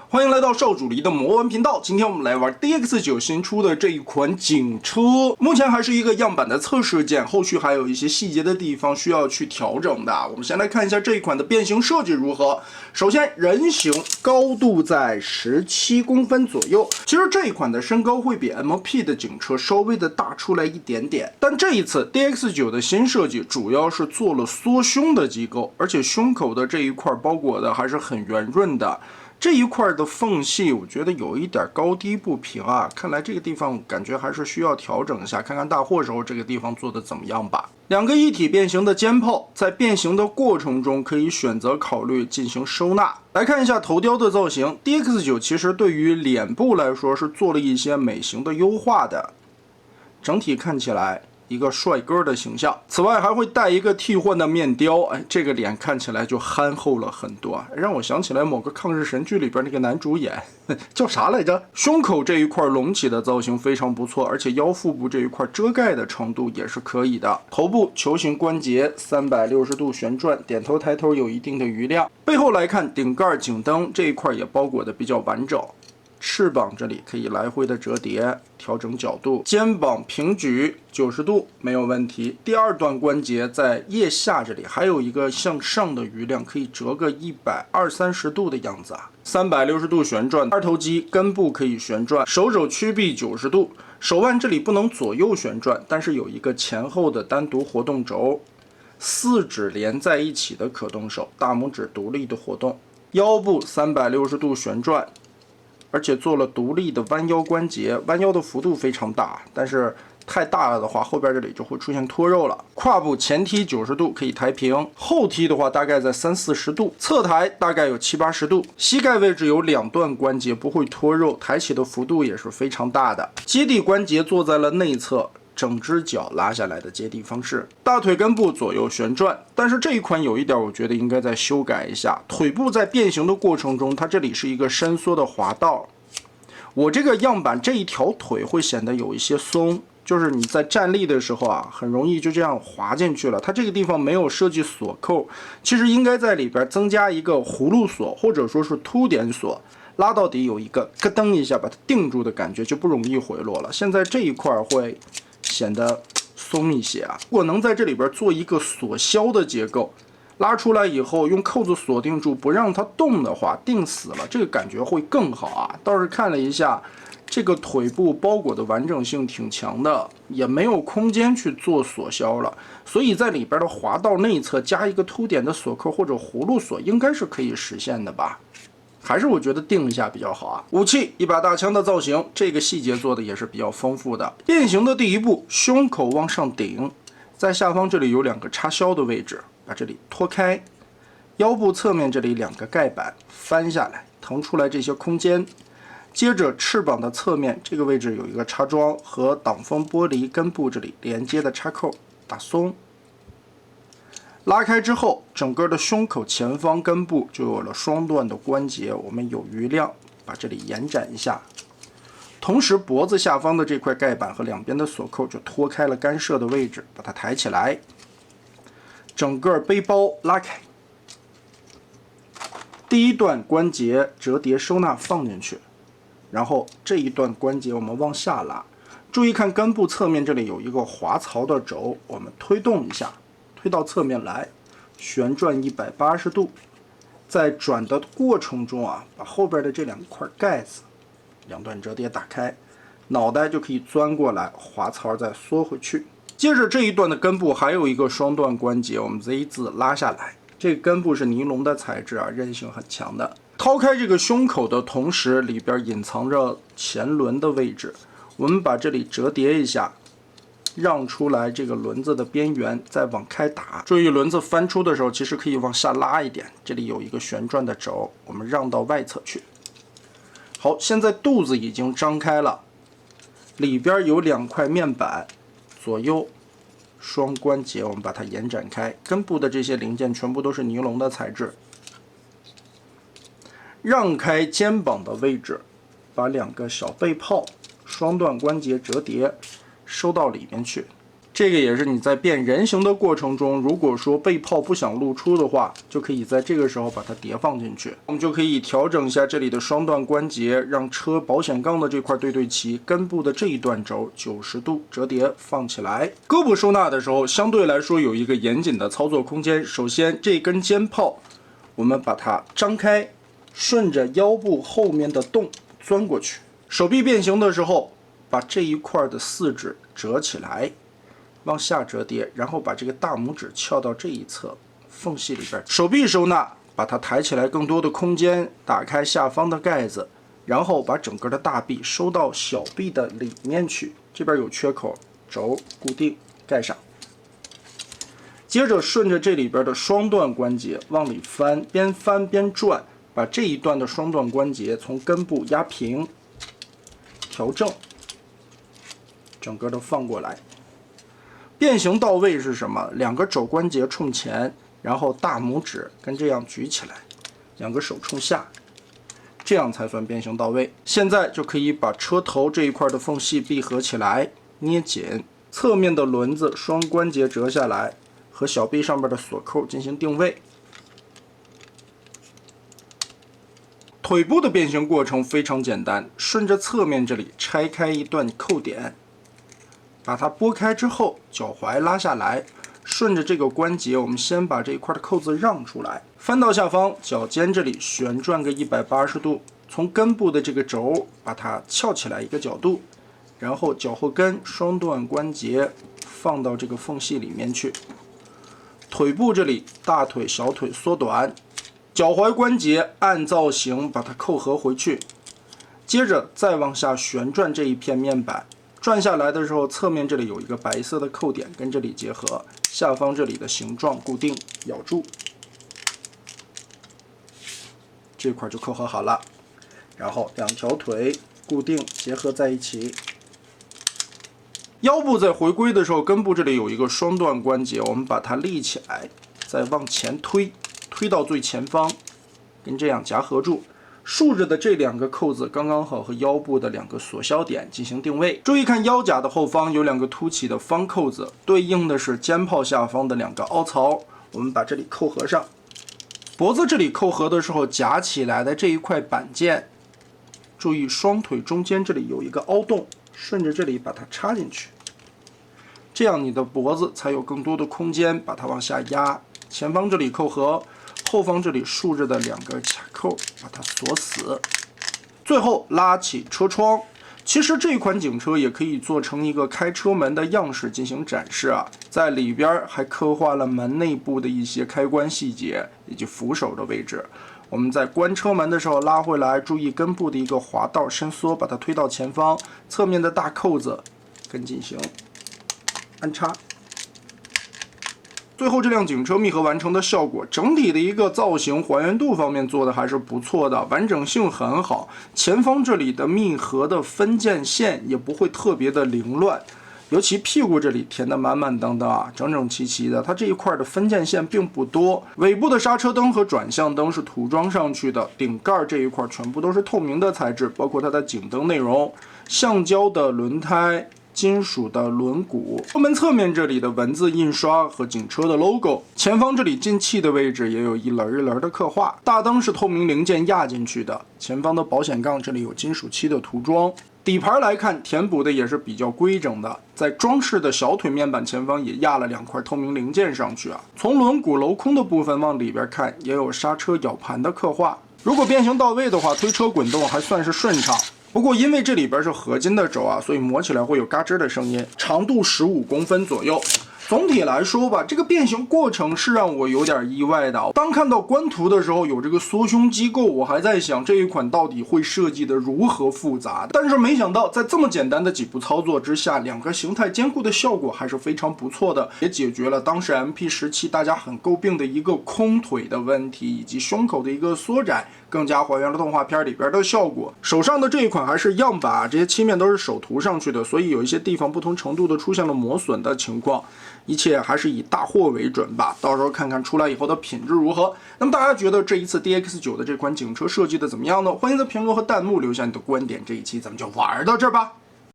歡迎來到少主離的魔玩頻道。今天我們來玩 DX9 新出的這一款警車，目前還是一個樣板的測試件，後續還有一些細節的地方需要去調整的。我們先來看一下這一款的變形設計如何。首先，人形高度在17公分左右。其實這一款的身高會比 MP 的警車稍微的大出來一點點，但這一次 DX9 的新設計主要是做了縮胸的機構，而且胸口的這一塊包裹的還是很圓潤的。這一塊的縫隙，我覺得有一點高低不平啊，看來這個地方感覺還是需要調整一下，看看大貨時候這個地方做的怎麼樣吧。兩個一體變形的肩炮，在變形的過程中可以選擇考慮進行收納。來看一下頭雕的造型 ，DX9 其實對於臉部來說是做了一些美型的優化的，整體看起來一個帥哥的形象，此外還會帶一個替換的面雕，哎，这個臉看起來就憨厚了很多，讓我想起來某個抗日神劇裡邊那個男主演叫啥來着？胸口這一塊隆起的造型非常不錯，而且腰腹部這一塊遮蓋的程度也是可以的。頭部球形關節360度旋轉，點頭抬頭有一定的餘量。背後來看，頂蓋、頸燈這一塊也包裹的比較完整。翅膀這裡可以來回的折疊，調整角度，肩膀平舉90度沒有問題。第二段關節在腋下這裡還有一個向上的餘量，可以折個120-130度的樣子啊。360度旋轉，二頭肌根部可以旋轉，手肘曲臂90度，手腕這裡不能左右旋轉，但是有一個前後的單獨活動軸，四指連在一起的可动手，大拇指獨立的活動，腰部360度旋轉。而且做了獨立的彎腰關節，彎腰的幅度非常大，但是太大了的話，後邊這裡就會出現脫肉了。胯部前踢90度可以抬平，後踢的話大概在30-40度，側抬大概有70-80度。膝蓋位置有兩段關節不會脫肉，抬起的幅度也是非常大的。接地關節坐在了內側。整只腳拉下來的接地方式，大腿根部左右旋轉，但是這一款有一點我覺得應該再修改一下，腿部在變形的過程中，它這裡是一個伸縮的滑道，我這個樣板這一條腿會顯得有一些鬆，就是你在站立的時候啊，很容易就這樣滑進去了。它這個地方沒有設計鎖扣，其實應該在裡邊增加一個葫蘆鎖或者說是凸點鎖，拉到底有一個咯噔一下把它定住的感覺，就不容易回落了。现在這一塊會顯得鬆一些啊！如果能在這裡邊做一個鎖銷的結構，拉出來以後用扣子鎖定住，不讓它動的話，定死了，這個感覺會更好啊！倒是看了一下，這個腿部包裹的完整性挺強的，也沒有空間去做鎖銷了，所以在裡邊的滑道內側加一個凸點的鎖扣或者葫蘆鎖，應該是可以實現的吧？還是我覺得定一下比較好啊。武器一把大槍的造型，這個細節做的也是比較豐富的。變形的第一步，胸口往上頂，在下方這裡有兩個插銷的位置，把這裡拖開。腰部側面這裡兩個蓋板翻下來，騰出來這些空間。接着翅膀的側面這個位置有一個插樁和擋風玻璃根部這裡連接的插扣，打鬆。拉開之後，整個的胸口前方根部就有了雙段的關節，我們有餘量，把這裡延展一下。同時，脖子下方的這塊蓋板和兩邊的鎖扣就脫開了干涉的位置，把它抬起來。整個背包拉開，第一段關節折疊收納放進去，然後這一段關節我們往下拉。注意看根部側面這裡有一個滑槽的軸，我們推動一下。推到側面來，旋轉180度，在轉的過程中啊，把後邊的這兩塊蓋子兩段折疊打開，腦袋就可以鑽過來，滑槽再縮回去。接着這一段的根部還有一個雙段關節，我們 Z 字拉下来，這個根部是尼龍的材質啊，韌性很強的。掏開這個胸口的同時，裡邊隱藏着前輪的位置，我們把這裡折疊一下。讓出來這個輪子的邊緣，再往開打。注意輪子翻出的時候，其實可以往下拉一點。這裡有一個旋轉的軸，我們讓到外側去。好，現在肚子已經張開了，裡邊有兩塊面板，左右雙關節，我們把它延展開。根部的這些零件全部都是尼龍的材質。讓開肩膀的位置，把两個小背炮双段關節折疊。收到裡面去，這個也是你在變人形的過程中，如果说背泡不想露出的话，就可以在这个时候把它叠放进去。我们就可以调整一下这里的双段关节，让车保险杠的这块对齐，根部的这一段轴90度折叠放起来。胳膊收纳的时候，相对来说有一个严谨的操作空间。首先，这根肩炮我们把它张开，顺着腰部后面的洞钻过去。手臂变形的时候，把这一块的4指折起来。往下折叠，然后把这个大拇指翘到这一侧缝隙里边。手臂收纳，把它抬起来更多的空间，打开下方的盖子，然后把整个的大臂收到小臂的里面去。这边有缺口，轴固定盖上。接着顺着这里边的双段关节往里翻，边翻边转，把这一段的双段关节从根部压平，调正，整个都放过来。变形到位是什么？2个肘关节冲前，然后大拇指跟这样舉起來，2個手衝下，這樣才算變形到位。現在就可以把車頭這一塊的縫隙閉合起來，捏緊，側面的輪子雙關節折下來，和小臂上面的鎖扣進行定位。腿部的變形過程非常簡單，順着側面這裡拆開一段扣點。把它撥開之後，腳踝拉下來，順着這個關節，我們先把這一塊的扣子讓出來，翻到下方，腳尖這裡旋轉個180度，從根部的這個軸把它翹起來一個角度，然後腳後跟雙段關節放到這個縫隙裡面去。腿部這裡，大腿、小腿縮短，腳踝關節按造型把它扣合回去，接着再往下旋轉這一片面板。轉下來的時候，側面這裡有一個白色的扣點跟這裡結合，下方這裡的形狀固定咬住，這塊就扣合好了。然後2條腿固定結合在一起。腰部在回歸的時候，根部這裡有一個雙段關節，我們把它立起來，再往前推，推到最前方，跟這樣夾合住。豎着的這2個扣子剛剛好和腰部的2個鎖銷點進行定位。注意看腰甲的後方有2個凸起的方扣子，對應的是肩炮下方的2個凹槽。我們把這裡扣合上。脖子這裡扣合的時候，夾起來的這一塊板件，注意雙腿中間這裡有一個凹洞，順着這裡把它插進去，這樣你的脖子才有更多的空間，把它往下壓。前方這裡扣合。後方這裡豎着的2個卡扣，把它鎖死。最後拉起車窗。其實這款警車也可以做成一個開車門的樣式進行展示啊，在裡邊還刻畫了門內部的一些開關細節以及扶手的位置。我們在關車門的時候拉回來，注意根部的一個滑道伸縮，把它推到前方，側面的大扣子跟進行安插。最後這輛警車密合完成的效果，整體的一個造型還原度方面做的還是不錯的，完整性很好。前方這裡的密合的分件線也不會特別的凌亂，尤其屁股這裡填的滿滿當當啊，整整齊齊的。它這一塊的分件線並不多。尾部的剎車燈和轉向燈是塗裝上去的，頂蓋這一塊全部都是透明的材質，包括它的警燈內容，橡膠的輪胎。金屬的輪毂，後門側面這裡的文字印刷和警車的 logo， 前方這裡進氣的位置也有一輪一輪的刻畫，大燈是透明零件壓進去的，前方的保險槓這裡有金屬漆的塗裝，底盤來看填補的也是比較規整的，在裝飾的小腿面板前方也壓了2塊透明零件上去啊，從輪毂鏤空的部分往裡邊看也有剎車咬盤的刻畫，如果變形到位的話，推車滾動還算是順暢。不過因為這裡邊是合金的軸啊，所以磨起來會有嘎吱的聲音。長度15公分左右。總體來說吧，這個變形過程是讓我有點意外的。當看到官圖的時候，有這個縮胸機構，我還在想這一款到底會設計的如何複雜。但是沒想到，在這麼簡單的幾步操作之下，2個形態兼顧的效果還是非常不錯的，也解決了當時 MP17大家很詬病的一個空腿的問題，以及胸口的一個縮窄，更加還原了動畫片裡邊的效果。手上的這一款還是樣板，這些漆面都是手塗上去的，所以有一些地方不同程度的出現了磨損的情況。一切還是以大貨為準吧，到時候看看出來以後的品質如何。那麼大家覺得這一次 DX9 的這款警車設計的怎麼樣呢？歡迎在評論和彈幕留下你的觀點。這一期咱們就玩到這兒吧。